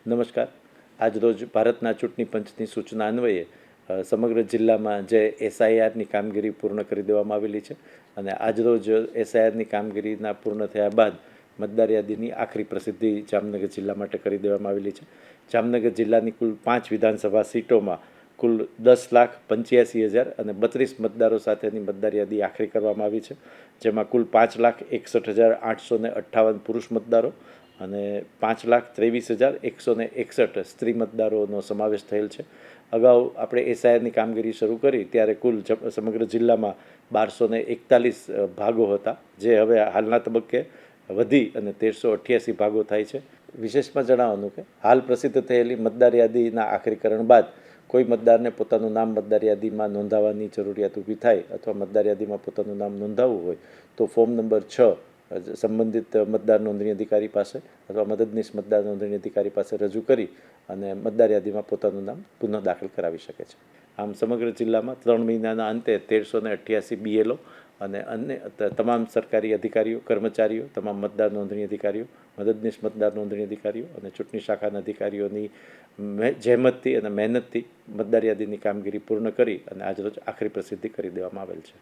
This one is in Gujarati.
નમસ્કાર. આજરોજ ભારતના ચૂંટણી પંચની સૂચના અન્વયે સમગ્ર જિલ્લામાં જે એસઆઈઆરની કામગીરી પૂર્ણ કરી દેવામાં આવેલી છે અને આજરોજ એસઆઈઆરની કામગીરીના પૂર્ણ થયા બાદ મતદાર યાદીની આખરી પ્રસિદ્ધિ જામનગર જિલ્લા માટે કરી દેવામાં આવેલી છે. જામનગર જિલ્લાની કુલ 5 વિધાનસભા સીટોમાં કુલ 10,85,000 અને 32 મતદારો સાથેની મતદાર યાદી આખરી કરવામાં આવી છે, જેમાં કુલ 5,61,858 પુરુષ મતદારો અને 5,23,161 સ્ત્રી મતદારોનો સમાવેશ થયેલ છે. અગાઉ આપણે એસઆઈઆરની કામગીરી શરૂ કરી ત્યારે કુલ સમગ્ર જિલ્લામાં 1241 ભાગો હતા, જે હવે હાલના તબક્કે વધી અને 1,388 ભાગો થાય છે. વિશેષમાં જણાવવાનું કે હાલ પ્રસિદ્ધ થયેલી મતદાર યાદીના આખરીકરણ બાદ કોઈ મતદારને પોતાનું નામ મતદાર યાદીમાં નોંધાવવાની જરૂરિયાત ઊભી થાય અથવા મતદાર યાદીમાં પોતાનું નામ નોંધાવવું હોય તો ફોર્મ નંબર 6 સંબંધિત મતદાર નોંધણી અધિકારી પાસે અથવા મદદનીશ મતદાર નોંધણી અધિકારી પાસે રજૂ કરી અને મતદાર યાદીમાં પોતાનું નામ પુનઃ દાખલ કરાવી શકે છે. આમ સમગ્ર જિલ્લામાં 3 મહિનાના અંતે 1,388 બીએલઓ અને અન્ય તમામ સરકારી અધિકારીઓ, કર્મચારીઓ, તમામ મતદાર નોંધણી અધિકારીઓ, મદદનીશ મતદાર નોંધણી અધિકારીઓ અને ચૂંટણી શાખાના અધિકારીઓની જહેમતથી અને મહેનતથી મતદાર યાદીની કામગીરી પૂર્ણ કરી અને આજરોજ આખરી પ્રસિદ્ધિ કરી દેવામાં આવેલ છે.